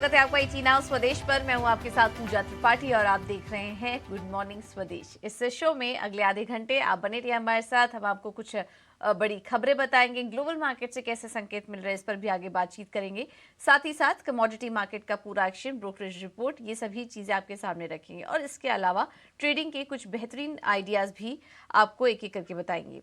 स्वागत है आपका इटी नाउ स्वदेश पर। मैं हूं आपके साथ पूजा त्रिपाठी और आप देख रहे हैं गुड मॉर्निंग स्वदेश। इस शो में अगले आधे घंटे आप बने रहिए हमारे साथ। हम आपको कुछ बड़ी खबरें बताएंगे, ग्लोबल मार्केट से कैसे संकेत मिल रहे हैं इस पर भी आगे बातचीत करेंगे। साथ ही साथ कमोडिटी मार्केट का पूरा एक्शन, ब्रोकरेज रिपोर्ट, ये सभी चीजें आपके सामने रखेंगे और इसके अलावा ट्रेडिंग के कुछ बेहतरीन आइडियाज भी आपको एक एक करके बताएंगे।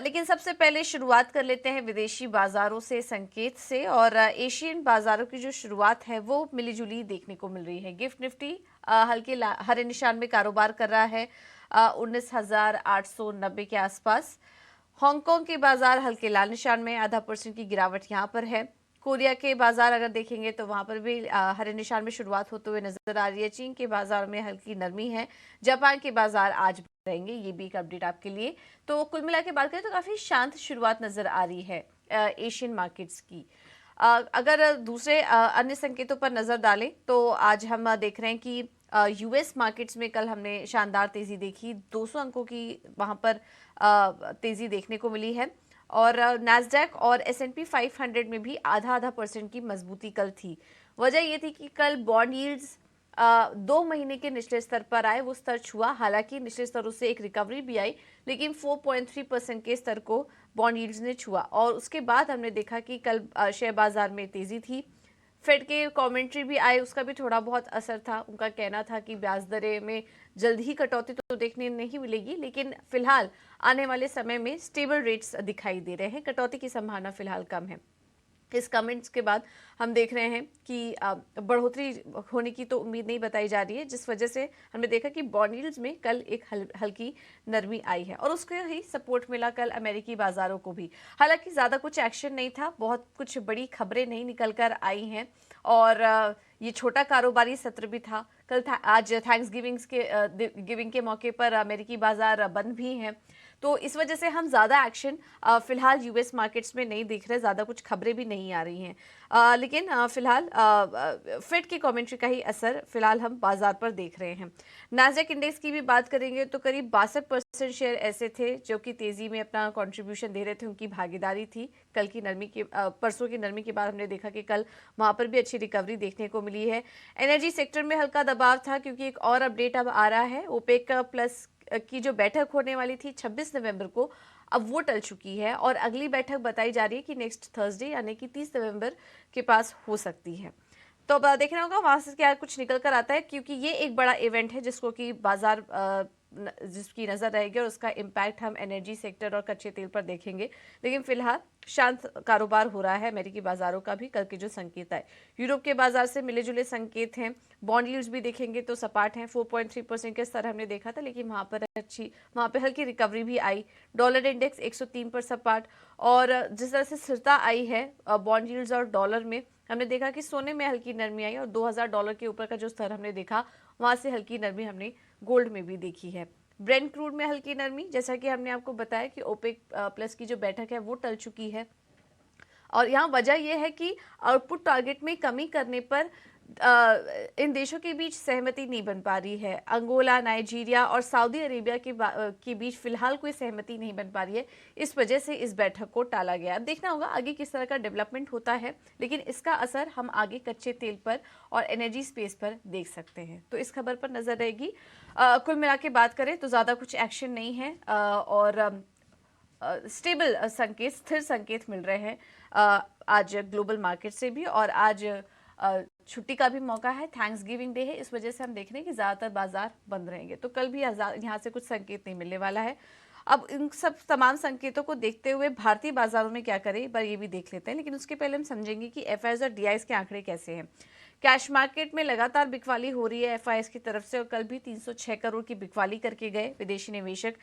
लेकिन सबसे पहले शुरुआत कर लेते हैं विदेशी बाजारों से, संकेत से। और एशियन बाजारों की जो शुरुआत है वो मिलीजुली देखने को मिल रही है। गिफ्ट निफ्टी हल्के हरे निशान में कारोबार कर रहा है 19,890 के आसपास। हांगकांग के बाजार हल्के लाल निशान में, आधा % की गिरावट यहां पर है। कोरिया के बाजार अगर देखेंगे तो वहां पर भी हरे निशान में शुरुआत होते हुए नजर आ रही है। चीन के बाजार में हल्की नरमी है। जापान के बाजार आज रहेंगे, ये भी एक अपडेट आपके लिए। तो कुल मिला के बात करें तो काफी शांत शुरुआत नजर आ रही है एशियन मार्केट्स की। अगर दूसरे अन्य संकेतों पर नजर डालें तो आज हम देख रहे हैं कि यूएस मार्केट्स में कल हमने शानदार तेजी देखी, 200 अंकों की वहां पर तेजी देखने को मिली है। और नैस्डैक और S&P 500 में भी आधा % की मजबूती कल थी। वजह यह थी कि कल बॉन्ड यील्ड्स 2 महीने के निचले स्तर पर आए, वो स्तर छुआ। हालांकि निचले स्तरों से एक रिकवरी भी आई, लेकिन 4.3% के स्तर को बॉन्ड यील्ड्स ने छुआ। और उसके बाद हमने देखा कि कल शेयर बाजार में तेजी थी। फेड के कमेंट्री भी आए, उसका भी थोड़ा बहुत असर था। उनका कहना था कि ब्याज दरें में जल्द ही कटौती तो देखने नहीं मिलेगी, लेकिन फिलहाल आने वाले समय में स्टेबल रेट्स दिखाई दे रहे हैं, कटौती की संभावना फिलहाल कम है। इस कमेंट्स के बाद हम देख रहे हैं कि बढ़ोतरी होने की तो उम्मीद नहीं बताई जा रही है, जिस वजह से हमने देखा कि बॉन्ड यील्ड्स में कल एक हल्की नरमी आई है और उसके ही सपोर्ट मिला कल अमेरिकी बाजारों को भी। हालांकि ज्यादा कुछ एक्शन नहीं था, बहुत कुछ बड़ी खबरें नहीं निकल कर आई हैं और ये छोटा कारोबारी सत्र भी था कल। आज थैंक्स गिविंग के मौके पर अमेरिकी बाजार बंद भी हैं, तो इस वजह से हम ज्यादा एक्शन फिलहाल यूएस मार्केट्स में नहीं देख रहे, ज्यादा कुछ खबरें भी नहीं आ रही हैं। लेकिन फिलहाल फेड की कमेंट्री का ही असर फिलहाल हम बाजार पर देख रहे हैं। नास्डैक इंडेक्स की भी बात करेंगे तो करीब 62% शेयर ऐसे थे जो कि तेजी में अपना कंट्रीब्यूशन दे रहे थे, उनकी भागीदारी थी। कल की नरमी के परसों की नरमी के बाद हमने देखा कि कल वहां पर भी अच्छी रिकवरी देखने को मिली है। एनर्जी सेक्टर में हल्का दबाव था क्योंकि एक और अपडेट अब आ रहा है, ओपेक प्लस की जो बैठक होने वाली थी 26 नवंबर को, अब वो टल चुकी है और अगली बैठक बताई जा रही है कि नेक्स्ट थर्सडे यानी कि 30 नवंबर के पास हो सकती है। तो अब देखना होगा वहां से क्या कुछ निकल कर आता है, क्योंकि ये एक बड़ा इवेंट है जिसको कि बाजार जिसकी नजर रहेगी और उसका इम्पैक्ट हम एनर्जी सेक्टर और कच्चे तेल पर देखेंगे। लेकिन फिलहाल शांत कारोबार हो रहा है अमेरिकी बाजारों का भी। कल के जो संकेत आए यूरोप के बाजार से मिले जुले संकेत हैं। बॉन्ड यील्ड्स भी देखेंगे तो सपाट हैं, 4.3% के स्तर हमने देखा था, लेकिन वहां पे हल्की रिकवरी भी आई। डॉलर इंडेक्स 103 पर सपाट। और जिस तरह से स्थिरता आई है बॉन्ड यील्ड्स और डॉलर में, हमने देखा कि सोने में हल्की नरमी आई और $2,000 के ऊपर का जो स्तर हमने देखा वहां से हल्की नरमी हमने गोल्ड में भी देखी है। ब्रेंट क्रूड में हल्की नरमी, जैसा कि हमने आपको बताया कि ओपेक प्लस की जो बैठक है वो टल चुकी है और यहाँ वजह यह है कि आउटपुट टारगेट में कमी करने पर इन देशों के बीच सहमति नहीं बन पा रही है। अंगोला, नाइजीरिया और सऊदी अरेबिया के बीच फिलहाल कोई सहमति नहीं बन पा रही है, इस वजह से इस बैठक को टाला गया। अब देखना होगा आगे किस तरह का डेवलपमेंट होता है, लेकिन इसका असर हम आगे कच्चे तेल पर और एनर्जी स्पेस पर देख सकते हैं, तो इस खबर पर नजर रहेगी। कुल मिला के बात करें तो ज्यादा कुछ एक्शन नहीं है और स्टेबल संकेत, स्थिर संकेत मिल रहे हैं आज ग्लोबल मार्केट से भी। और आज छुट्टी का भी मौका है, थैंक्स गिविंग डे है, इस वजह से हम देख रहे हैं कि ज्यादातर बाजार बंद रहेंगे, तो कल भी यहाँ से कुछ संकेत नहीं मिलने वाला है। अब इन सब तमाम संकेतों को देखते हुए भारतीय बाजारों में क्या करें एक बार ये भी देख लेते हैं, लेकिन उसके पहले हम समझेंगे कि एफआईआईज और डीआईज के आंकड़े कैसे हैं। कैश मार्केट में लगातार बिकवाली हो रही है एफआईआईज की तरफ से और कल भी 306 करोड़ की बिकवाली करके गए विदेशी निवेशक।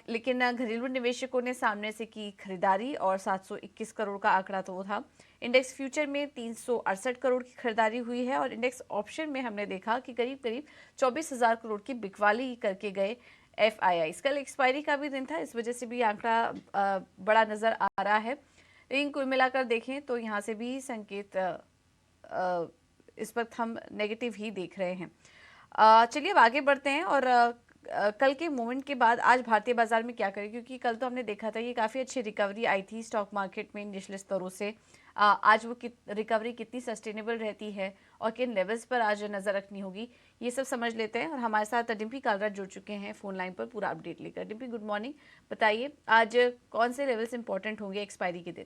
लेकिन घरेलू निवेशकों ने सामने से की खरीदारी और 721 करोड़ का आंकड़ा तो वो था। इंडेक्स फ्यूचर में 368 करोड़ की खरीदारी हुई है और इंडेक्स ऑप्शन में हमने देखा कि करीब करीब 24,000 करोड़ की बिकवाली करके गए एफआईआई। कल एक्सपायरी का भी दिन था, इस वजह से भी आंकड़ा बड़ा नजर आ रहा है। लेकिन कुल मिलाकर देखें तो यहाँ से भी संकेत इस वक्त हम नेगेटिव ही देख रहे हैं। चलिए अब आगे बढ़ते हैं और कल के मोमेंट के बाद आज भारतीय बाजार में क्या करें, क्योंकि कल तो हमने देखा था कि काफ़ी अच्छी रिकवरी आई थी स्टॉक मार्केट में निचले स्तरों से। आज वो रिकवरी कितनी सस्टेनेबल रहती है और किन लेवल्स पर आज नज़र रखनी होगी, ये सब समझ लेते हैं। और हमारे साथ डिम्पी कालरा जुड़ चुके हैं फ़ोन लाइन पर पूरा अपडेट लेकर। Dimpy, good morning. बताइए आज कौन से लेवल्स इंपॉर्टेंट होंगे एक्सपायरी के दिन?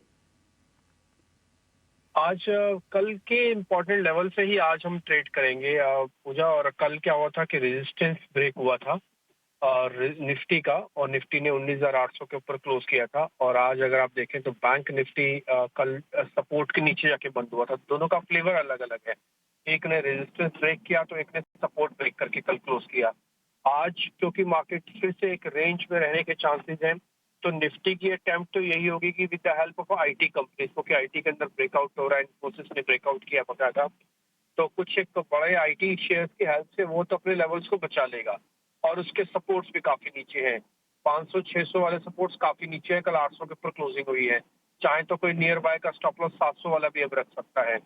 आज कल के इम्पोर्टेंट लेवल से ही आज हम ट्रेड करेंगे पूजा। और कल क्या हुआ था कि रेजिस्टेंस ब्रेक हुआ था और निफ्टी का, और निफ्टी ने 19,800 के ऊपर क्लोज किया था। और आज अगर आप देखें तो बैंक निफ्टी कल सपोर्ट के नीचे जाके बंद हुआ था। दोनों का फ्लेवर अलग अलग है, एक ने रेजिस्टेंस ब्रेक किया तो एक ने सपोर्ट ब्रेक करके कल क्लोज किया। आज क्योंकि मार्केट फिर से एक रेंज में रहने के चांसेस हैं, तो निफ्टी की अटेम्प्ट तो यही होगी कि with the help of IT companies, क्योंकि आईटी के अंदर ब्रेकआउट हो रहा है, इन्फोसिस ने ब्रेकआउट किया बकायदा, तो कुछ एक तो बड़े आईटी शेयर्स की हेल्प से वो तो अपने लेवल्स को बचा लेगा। और उसके सपोर्ट्स भी काफी नीचे हैं, 500-600 वाले सपोर्ट्स काफी नीचे हैं। कल 800 के ऊपर क्लोजिंग हुई है। चाहे तो कोई नियर बाय का स्टॉप लॉस 700 वाला भी अब रख सकता है।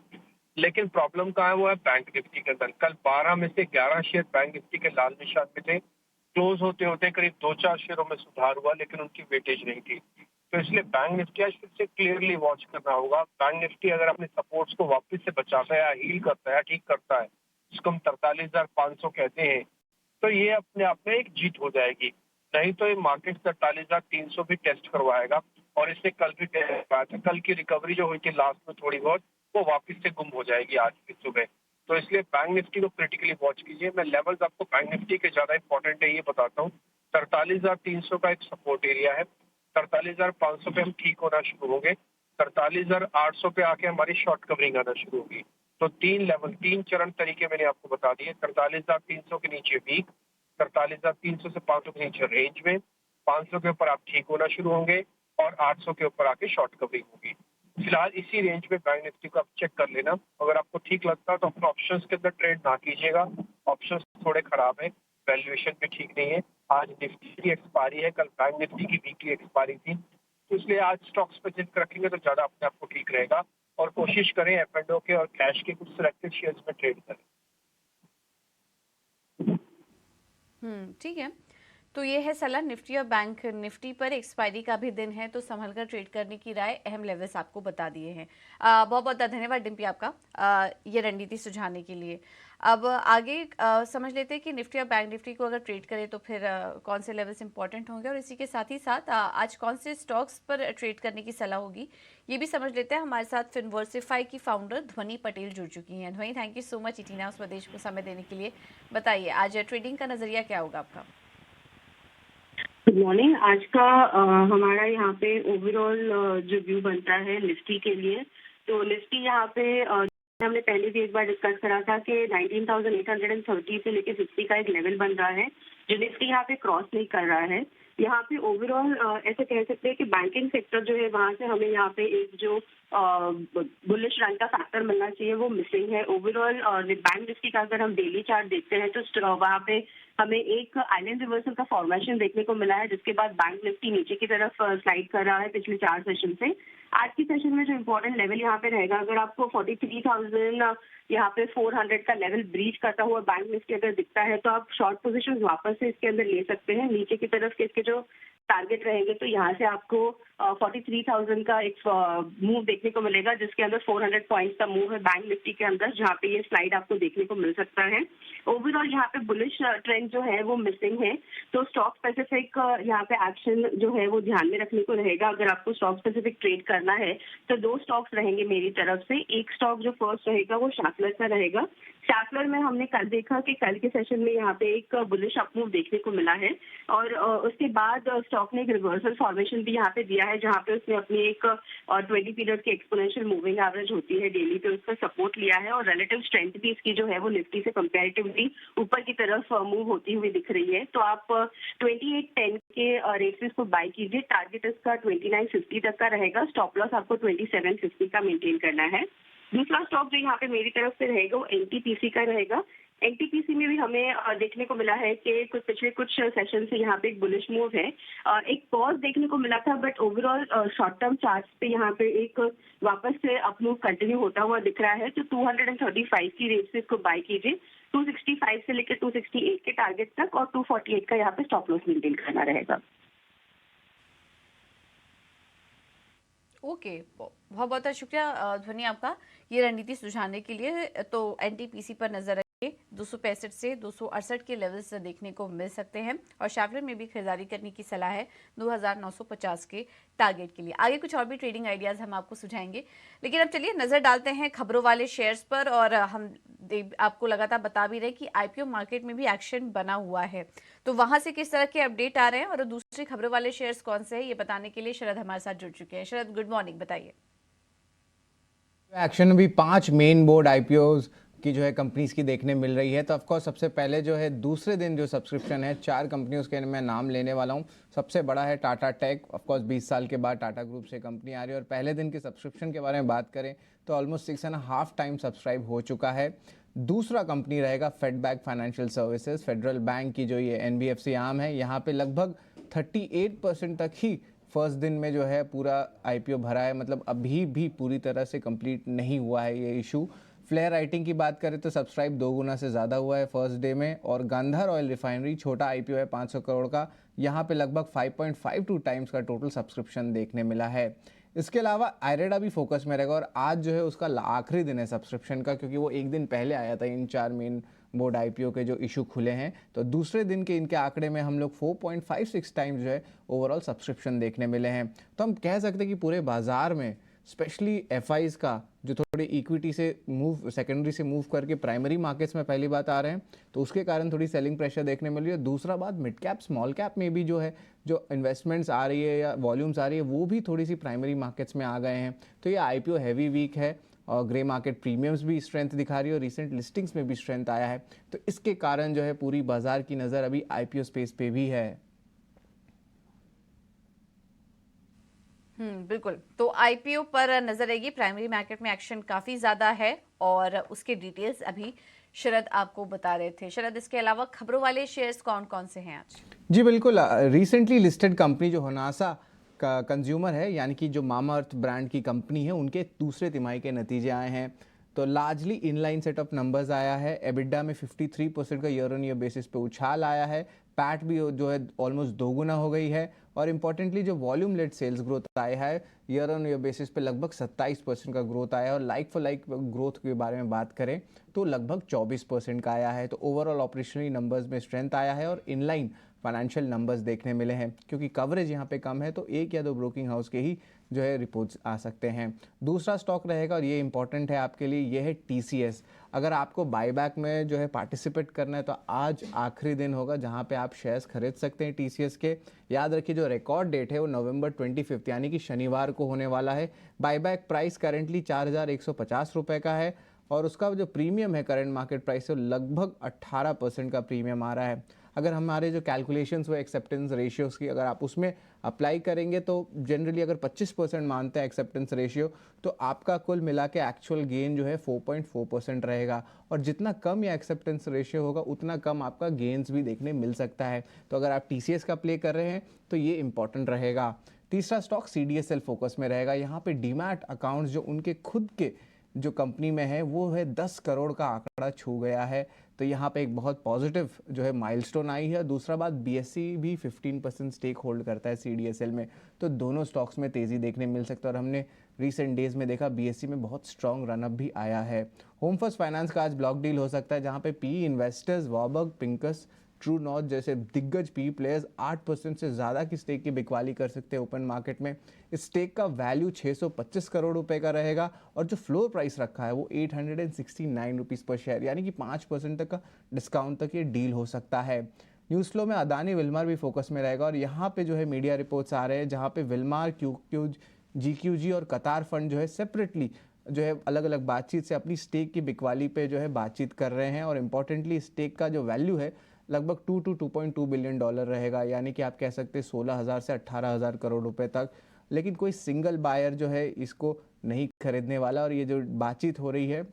लेकिन प्रॉब्लम कहाँ है, वो है बैंक निफ्टी के अंदर। कल 12 में से 11 शेयर बैंक निफ्टी के लाल निशान में थे। क्लोज होते होते करीब 2-4 शेयरों में सुधार हुआ, लेकिन उनकी वेटेज नहीं थी। तो इसलिए बैंक निफ्टी आज फिर से क्लियरली वॉच करना होगा। बैंक निफ्टी अगर अपने सपोर्ट्स को वापस से बचाता है या हील करता है या ठीक करता है, जिसको हम 43,500 कहते हैं, तो ये अपने आप में एक जीत हो जाएगी। नहीं तो ये मार्केट 43,300 भी टेस्ट करवाएगा, और इसने कल भी टेस्ट करवाया था। कल की रिकवरी जो हुई थी लास्ट में थोड़ी बहुत, वो वापस से गुम हो जाएगी आज की सुबह। तो इसलिए बैंक निफ्टी को क्रिटिकली वॉच कीजिए। मैं लेवल्स आपको बैंक निफ्टी के ज्यादा इंपॉर्टेंट है ये बताता हूँ। 43,300 का एक सपोर्ट एरिया है, 43,500 पे हम ठीक होना शुरू होंगे, 43,800 पे आके हमारी शॉर्ट कवरिंग आना शुरू होगी। तो 3 चरण तरीके मैंने आपको बता दिए। 43,300 के नीचे वीक, 43,300 से 500 के नीचे रेंज में, 500 के ऊपर आप ठीक होना शुरू होंगे, और 800 के ऊपर आके शॉर्ट कवरिंग होगी। फिलहाल इसी रेंज में बैंक निफ्टी को आप चेक कर लेना। अगर आपको ठीक लगता है तो अपने ऑप्शंस के अंदर ट्रेड ना कीजिएगा। ऑप्शंस थोड़े खराब है, वैल्यूएशन भी ठीक नहीं है। आज निफ्टी की एक्सपायरी है, कल बैंक निफ्टी की वीकली एक्सपायरी थी, तो इसलिए आज स्टॉक्स पे जिद रखेंगे तो ज्यादा अपने आप को ठीक रहेगा। और कोशिश करें एफ&ओ के और कैश के कुछ सिलेक्टेड शेयर्स में ट्रेड करें। ठीक है। तो ये है सलाह निफ्टी और बैंक निफ्टी पर। एक्सपायरी का भी दिन है तो संभल कर ट्रेड करने की राय, अहम लेवल्स आपको बता दिए हैं। बहुत बहुत धन्यवाद डिम्पी आपका ये रणनीति सुझाने के लिए। अब आगे समझ लेते हैं कि निफ्टी और बैंक निफ्टी को अगर ट्रेड करें तो फिर कौन से लेवल्स इंपॉर्टेंट होंगे, और इसी के साथ ही साथ आज कौन से स्टॉक्स पर ट्रेड करने की सलाह होगी ये भी समझ लेते हैं। हमारे साथ फिनवर्सिफाई की फाउंडर ध्वनि पटेल जुड़ चुकी हैं। ध्वनि, थैंक यू सो मच इटीना स्वदेश को समय देने के लिए। बताइए आज ट्रेडिंग का नजरिया क्या होगा आपका? Good morning. आज का हमारा यहाँ पे ओवरऑल जो व्यू बनता है निफ्टी के लिए, तो निफ्टी यहाँ पे हमने पहले भी एक बार डिस्कस करा था कि 19,830 से लेके 50 का एक लेवल बन रहा है, जो निफ्टी यहाँ पे क्रॉस नहीं कर रहा है। यहाँ पे ओवरऑल ऐसे कह सकते हैं कि बैंकिंग सेक्टर जो है वहाँ से हमें यहाँ पे एक जो बुलिश रन का फैक्टर मिलना चाहिए वो मिसिंग है ओवरऑल। बैंक निफ्टी का अगर हम डेली चार्ट देखते हैं तो वहाँ पे हमें एक आइलैंड रिवर्सल का फॉर्मेशन देखने को मिला है, जिसके बाद बैंक निफ्टी नीचे की तरफ स्लाइड कर रहा है पिछले 4 सेशन से। आज की सेशन में जो इम्पोर्टेंट लेवल यहाँ पे रहेगा, अगर आपको 43,000 यहाँ पे 400 का लेवल ब्रीच करता हुआ बैंक निफ्टी अगर दिखता है तो आप शॉर्ट पोजीशन वापस से इसके अंदर ले सकते हैं। नीचे की तरफ के इसके जो टारगेट रहेंगे तो यहाँ से आपको 43,000 का एक मूव देखने को मिलेगा, जिसके अंदर 400 पॉइंट्स का मूव है बैंक निफ्टी के अंदर, जहाँ पे ये स्लाइड आपको देखने को मिल सकता है। ओवरऑल यहाँ पे बुलिश ट्रेंड जो है वो मिसिंग है, तो स्टॉक स्पेसिफिक यहाँ पे एक्शन जो है वो ध्यान में रखने को रहेगा। अगर आपको स्टॉक स्पेसिफिक ट्रेड करना है तो 2 स्टॉक्स रहेंगे मेरी तरफ से। एक स्टॉक जो फर्स्ट रहेगा वो शैफलर का रहेगा। शैफलर में हमने कल देखा कि कल के सेशन में यहाँ पे एक बुलिश अपमूव देखने को मिला है, और उसके बाद स्टॉक ने एक रिवर्सल फॉर्मेशन भी यहाँ पे दिया है, जहाँ पे उसने अपनी एक 20 पीरियड की एक्सपोनेंशियल मूविंग एवरेज होती है डेली पे, उसका सपोर्ट लिया है, और रिलेटिव स्ट्रेंथ भी इसकी जो है वो निफ्टी से कंपैरेटिवली ऊपर की तरफ मूव होती हुई दिख रही है। तो आप 2810 के रेट से इसको बाय कीजिए। टारगेट इसका 2950 तक का रहेगा। स्टॉप लॉस आपको 2750 का मेंटेन करना है। दूसरा स्टॉक जो यहाँ पे मेरी तरफ से रहेगा वो एनटीपीसी का रहेगा। एनटीपीसी में भी हमें देखने को मिला है कि पिछले कुछ सेशन से यहाँ पे एक बुलिश मूव है। एक पॉज देखने को मिला था, but overall short term chart पे यहाँ पे एक वापस से अप मूव कंटिन्यू होता हुआ दिख रहा है। तो 235 की रेट से इसको बाय कीजिए। 265 से लेकर 268 के टारगेट तक और 248 का यहाँ पे स्टॉप लॉस मेंटेन करना रहेगा। ओके, बहुत बहुत शुक्रिया ध्वनि आपका ये रणनीति सुझाने के लिए। तो एनटीपीसी पर नजर रखिए, 265 से 268 के लेवल्स देखने को मिल सकते हैं और शेवरॉन में भी खरीदारी करने की सलाह है 2950 के टारगेट के लिए। आगे कुछ और भी ट्रेडिंग आइडियाज हम आपको सुझाएंगे, लेकिन अब चलिए नजर डालते हैं खबरों वाले शेयर्स पर। और हम आपको लगातार बता भी रहे कि आईपीओ मार्केट में भी एक्शन बना हुआ है, तो वहां से किस तरह के अपडेट आ रहे हैं और दूसरे खबरों वाले शेयर्स कौन से हैं, ये बताने के लिए शरद हमारे साथ जुड़ चुके हैं। शरद, गुड मॉर्निंग, बताइए। एक्शन भी 5 मेन बोर्ड आईपीओज की जो है कंपनीज की देखने मिल रही है। तो ऑफकोर्स सबसे पहले जो है दूसरे दिन जो सब्सक्रिप्शन है 4 कंपनियों के मैं नाम लेने वाला हूं। सबसे बड़ा है टाटा टेक। ऑफकोर्स 20 साल के बाद टाटा ग्रुप से कंपनी आ रही है और पहले दिन के सब्सक्रिप्शन के बारे में बात करें तो ऑलमोस्ट 6.5 टाइम सब्सक्राइब हो चुका है। दूसरा कंपनी रहेगा फेडबैक फाइनेंशियल सर्विसेज। फेडरल बैंक की जो ये एनबीएफसी आर्म है, यहाँ पे लगभग 38% तक ही फर्स्ट दिन में जो है पूरा आईपीओ भरा है, मतलब अभी भी पूरी तरह से कंप्लीट नहीं हुआ है ये इशू। फ्लेयर राइटिंग की बात करें तो सब्सक्राइब 2 गुना से ज़्यादा हुआ है फर्स्ट डे में। और गांधार ऑयल रिफाइनरी, छोटा आईपीओ है 500 करोड़ का, यहाँ पे लगभग 5.52 टाइम्स का टोटल सब्सक्रिप्शन देखने मिला है। इसके अलावा आयरेडा भी फोकस में रहेगा और आज जो है उसका आखिरी दिन है सब्सक्रिप्शन का, क्योंकि वो एक दिन पहले आया था इन 4 मेन बोर्ड आईपीओ के जो इशू खुले हैं। तो दूसरे दिन के इनके आंकड़े में हम लोग 4.56 टाइम्स जो है ओवरऑल सब्सक्रिप्शन देखने मिले हैं। तो हम कह सकते हैं कि पूरे बाजार में स्पेशली एफआईज का जो थोड़ी इक्विटी से मूव, सेकेंडरी से मूव करके प्राइमरी मार्केट्स में पहली बात आ रहे हैं, तो उसके कारण थोड़ी सेलिंग प्रेशर देखने मिल रही है। दूसरा बात, मिड कैप स्मॉल कैप में भी जो है जो इन्वेस्टमेंट्स आ रही है या वॉल्यूम्स आ रही है वो भी थोड़ी सी प्राइमरी मार्केट्स में आ गए हैं। तो ये आईपीओ हैवी वीक है और ग्रे मार्केट प्रीमियम्स भी स्ट्रेंथ दिखा रही है और रिसेंट लिस्टिंग्स में भी स्ट्रेंथ आया है। तो इसके कारण जो है पूरी बाजार की नज़र अभी आईपीओ स्पेस पे भी है। बिल्कुल। तो आईपीओ पर नजर रहेगी, प्राइमरी मार्केट में एक्शन काफी ज्यादा है और उसके डिटेल्स अभी शरद आपको बता रहे थे। शरद, इसके अलावा खबरों वाले शेयर्स कौन कौन से हैं आज? जी बिल्कुल, रिसेंटली लिस्टेड कंपनी जो होनासा का कंज्यूमर है, यानी कि जो मामाअर्थ ब्रांड की कंपनी है, उनके दूसरे तिमाही के नतीजे आए हैं। तो largely inline set of numbers आया है। एबिडा में 53% का ईयर ऑन ईयर बेसिस पे उछाल आया है। पैट भी जो है ऑलमोस्ट 2 गुना हो गई है। और इंपॉर्टेंटली जो वॉल्यूम लेड सेल्स ग्रोथ आया है ईयर ऑन ईयर बेसिस पे लगभग 27% का ग्रोथ आया है। और लाइक फॉर लाइक ग्रोथ के बारे में बात करें तो लगभग 24% का आया है। तो ओवरऑल ऑपरेशनली नंबर्स में स्ट्रेंथ आया है और इनलाइन फाइनेंशियल नंबर्स देखने मिले हैं। क्योंकि कवरेज यहाँ पे कम है तो 1 या 2 ब्रोकिंग हाउस के ही जो है रिपोर्ट्स आ सकते हैं। दूसरा स्टॉक रहेगा और ये इंपॉर्टेंट है आपके लिए, ये है टीसीएस। अगर आपको बायबैक में जो है पार्टिसिपेट करना है तो आज आखिरी दिन होगा जहां पे आप शेयर्स खरीद सकते हैं टीसीएस के। याद रखिए जो रिकॉर्ड डेट है वो नवंबर 25 यानी कि शनिवार को होने वाला है। बायबैक प्राइस करेंटली 4150 रुपये का है और उसका जो प्रीमियम है करंट मार्केट प्राइस से लगभग 18% का प्रीमियम आ रहा है। अगर हमारे जो कैलकुलेशंस हुए एक्सेप्टेंस रेशियोज़ की, अगर आप उसमें अप्लाई करेंगे तो जनरली अगर 25% मानते हैं एक्सेप्टेंस रेशियो, तो आपका कुल मिला के एक्चुअल गेन जो है 4.4% रहेगा। और जितना कम ये एक्सेप्टेंस रेशियो होगा उतना कम आपका गेन्स भी देखने मिल सकता है। तो अगर आप टीसीएस का प्ले कर रहे हैं तो ये इंपॉर्टेंट रहेगा। तीसरा स्टॉक सीडीएसएल फोकस में रहेगा। यहाँ पे डीमैट अकाउंट्स जो उनके खुद के जो कंपनी में है वो है 10 करोड़ का आंकड़ा छू गया है। तो यहाँ पे एक बहुत पॉजिटिव जो है माइलस्टोन आई है। दूसरा बात, बीएसई भी 15% स्टेक होल्ड करता है सीडीएसएल में। तो दोनों स्टॉक्स में तेज़ी देखने मिल सकता है और हमने रीसेंट डेज में देखा बीएसई में बहुत स्ट्रॉन्ग रनअप भी आया है। होम फर्स्ट फाइनेंस का आज ब्लॉक डील हो सकता है जहाँ पे P investors Warburg, Pincus, True North जैसे दिग्गज पी प्लेयर्स 8% से ज़्यादा की स्टेक की बिकवाली कर सकते हैं ओपन मार्केट में। इस स्टेक का वैल्यू 625 करोड़ रुपए का रहेगा और जो फ्लोर प्राइस रखा है वो 869 रुपीज़ पर शेयर, यानी कि 5% तक का डिस्काउंट तक ये डील हो सकता है। न्यूज़ फ्लो में अदानी विल्मार भी फोकस में रहेगा और यहाँ पे जो है मीडिया रिपोर्ट्स आ रहे हैं जहाँ पे विल्मार, क्यूक्यूज, जीक्यूजी और कतार फंड जो है सेपरेटली जो है अलग अलग बातचीत से अपनी स्टेक की बिकवाली पे जो है बातचीत कर रहे हैं। और इम्पॉर्टेंटली स्टेक का जो वैल्यू है लगभग 2 to 2.2 बिलियन डॉलर रहेगा, यानी कि आप कह सकते हैं 16,000 से 18,000 करोड़ रुपए तक। लेकिन कोई सिंगल बायर जो है इसको नहीं खरीदने वाला, और ये जो बातचीत हो रही है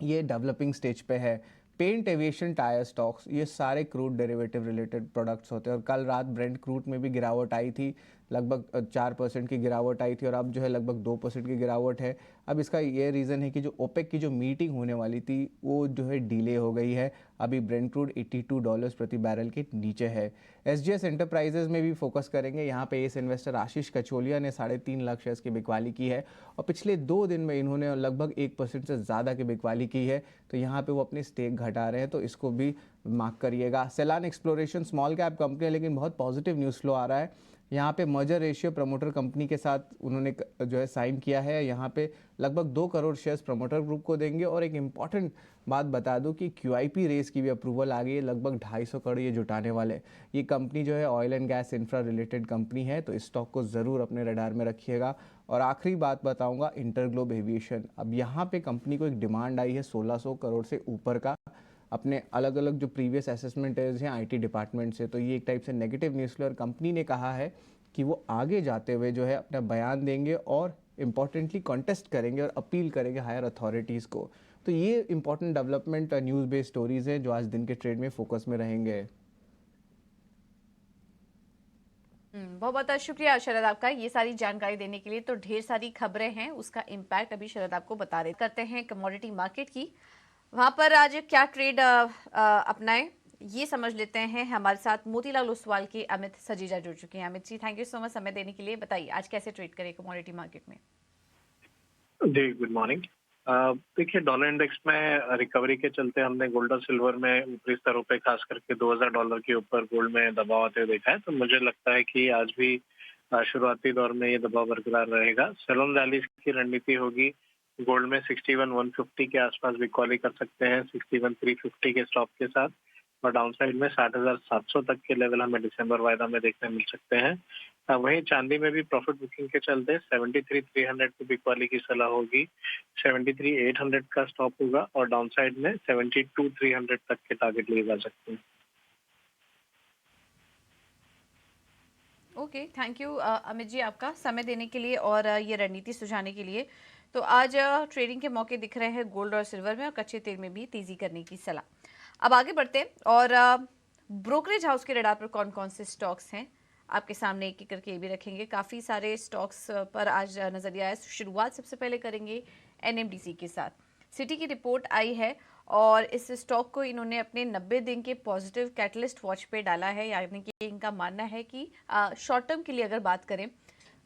ये डेवलपिंग स्टेज पे है। पेंट, एविएशन, टायर स्टॉक्स, ये सारे क्रूड डेरिवेटिव रिलेटेड प्रोडक्ट्स होते हैं, और कल रात ब्रेंट क्रूड में भी गिरावट आई थी, लगभग 4% की गिरावट आई थी, और अब जो है लगभग 2% की गिरावट है। अब इसका ये रीज़न है कि जो ओपेक की जो मीटिंग होने वाली थी वो जो है डिले हो गई है। अभी ब्रेंट क्रूड $82 प्रति बैरल के नीचे है। एसजीएस एंटरप्राइजेज में भी फोकस करेंगे। यहाँ पे एस इन्वेस्टर आशीष कचोलिया ने 3.5 लाख शेयर्स की बिकवाली की है, और पिछले 2 दिन में इन्होंने लगभग 1% से ज़्यादा की बिकवाली की है, तो यहाँ पे वो अपनी स्टेक घटा रहे हैं, तो इसको भी मार्क करिएगा। सेलान एक्सप्लोरेशन स्मॉल कैप कंपनी है, लेकिन बहुत पॉजिटिव न्यूज़ फ्लो आ रहा है। यहाँ पे मर्जर रेशियो प्रमोटर कंपनी के साथ उन्होंने जो है साइन किया है। यहाँ पे लगभग 2 करोड़ शेयर्स प्रमोटर ग्रुप को देंगे, और एक इम्पॉर्टेंट बात बता दूं कि QIP रेस की भी अप्रूवल आ गई है, लगभग 250 करोड़ ये जुटाने वाले। ये कंपनी जो है oil and gas infra related company है, तो इस स्टॉक को ज़रूर अपने रडार में रखिएगा। और आखिरी बात बताऊंगा, इंटरग्लोब एविएशन। अब यहाँ पे कंपनी को एक डिमांड आई है 1600 करोड़ से ऊपर का, अपने अलग अलग जो प्रीवियस असेसमेंट हैं IT डिपार्टमेंट से, तो ये एक टाइप से नेगेटिव न्यूज़ फ्लो, और कंपनी ने कहा है कि वो आगे जाते हुए जो है अपना बयान देंगे, और इम्पॉर्टेंटली कॉन्टेस्ट करेंगे और अपील करेंगे हायर अथॉरिटीज़ को। तो ये important development news based stories हैं जो आज दिन के ट्रेड में फोकस में रहेंगे। बहुत बहुत शुक्रिया शरद आपका ये सारी जानकारी देने के लिए। तो ढेर सारी खबरें हैं, उसका इम्पैक्ट अभी शरद आपको बता रहे। करते हैं कमोडिटी मार्केट की, वहां पर आज क्या ट्रेड अपनाए ये समझ लेते हैं। हमारे साथ मोतीलाल ओसवाल के अमित सजीजा जुड़ चुके हैं। Amit ji, thank you so much समय देने के लिए। बताइए आज कैसे ट्रेड करें कमोडिटी मार्केट में। जी गुड मॉर्निंग। देखिए, डॉलर इंडेक्स में रिकवरी के चलते हमने गोल्ड और सिल्वर में ऊपरी स्तरों पे खास करके $2000 के ऊपर गोल्ड में दबाव आते हुए देखा है, तो मुझे लगता है कि आज भी शुरुआती दौर में ये दबाव बरकरार रहेगा। सेलोन रैली की रणनीति होगी। गोल्ड में 61,150 के आसपास बिकॉली कर सकते हैं, 61,350 के स्टॉप के साथ, और डाउनसाइड में 60,700 तक के लेवल हमें दिसंबर वायदा में देखने मिल सकते हैं। वहीं चांदी में भी प्रॉफिट बुकिंग के चलते 73,300 की बिकवाली की सलाह होगी, 73,800 का स्टॉप होगा, और डाउनसाइड में 72,300 तक के टारगेट लिए जा सकते हैं। Okay, thank you Amit ji आपका समय देने के लिए और ये रणनीति सुझाने के लिए। तो आज ट्रेडिंग के मौके दिख रहे हैं गोल्ड और सिल्वर में, और कच्चे तेल में भी तेजी करने की सलाह। अब आगे बढ़ते हैं, और ब्रोकरेज हाउस के रडार पर कौन कौन से स्टॉक्स हैं आपके सामने एक एक करके ये भी रखेंगे। काफ़ी सारे स्टॉक्स पर आज नजरिया है। शुरुआत सबसे पहले करेंगे NMDC के साथ। सिटी की रिपोर्ट आई है, और इस स्टॉक को इन्होंने अपने 90 दिन के पॉजिटिव कैटलिस्ट वॉच पे डाला है, यानी कि इनका मानना है कि शॉर्ट टर्म के लिए अगर बात करें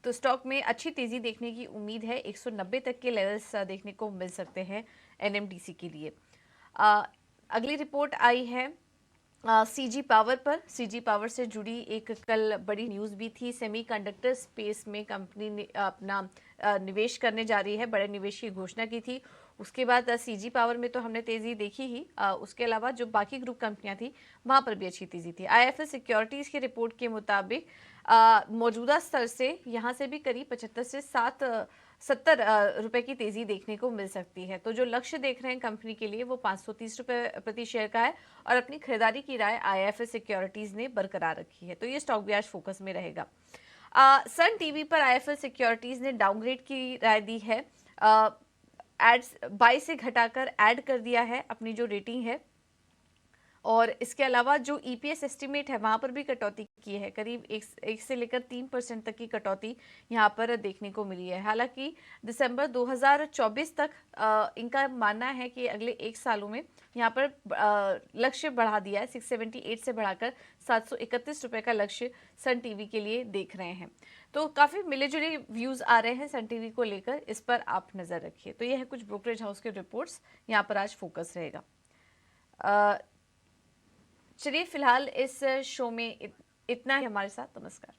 तो स्टॉक में अच्छी तेजी देखने की उम्मीद है। 190 तक के लेवल्स देखने को मिल सकते हैं NMDC के लिए। अगली रिपोर्ट आई है CG पावर पर। CG पावर से जुड़ी एक कल बड़ी न्यूज़ भी थी। सेमीकंडक्टर स्पेस में कंपनी ने अपना निवेश करने जा रही है, बड़े निवेश की घोषणा की थी। उसके बाद CG पावर में तो हमने तेज़ी देखी ही, उसके अलावा जो बाकी ग्रुप कंपनियां थी वहां पर भी अच्छी तेज़ी थी। IIFL सिक्योरिटीज़ की रिपोर्ट के मुताबिक मौजूदा स्तर से यहाँ से भी करीब 75 से 70 रुपए की तेजी देखने को मिल सकती है। तो जो लक्ष्य देख रहे हैं कंपनी के लिए वो 530 रुपए प्रति शेयर का है, और अपनी खरीदारी की राय IIFL सिक्योरिटीज ने बरकरार रखी है। तो ये स्टॉक भी आज फोकस में रहेगा। सन टीवी पर IIFL सिक्योरिटीज ने डाउनग्रेड की राय दी है। एड्स बाय से घटाकर ऐड कर दिया है अपनी जो रेटिंग है, और इसके अलावा जो EPS एस्टिमेट है वहां पर भी कटौती की है। करीब 1 से लेकर 3% तक की कटौती यहां पर देखने को मिली है। हालांकि दिसंबर 2024 तक इनका मानना है कि अगले 1 सालों में यहां पर लक्ष्य बढ़ा दिया है। 678 से बढ़ाकर 731 रुपए का लक्ष्य सन टीवी के लिए देख रहे हैं। तो काफी मिले जुले व्यूज आ रहे हैं सन टीवी को लेकर, इस पर आप नजर रखिए। तो यह है कुछ ब्रोकरेज हाउस के रिपोर्ट्स, यहाँ पर आज फोकस रहेगा। चलिए फिलहाल इस शो में इतना ही हमारे साथ। नमस्कार।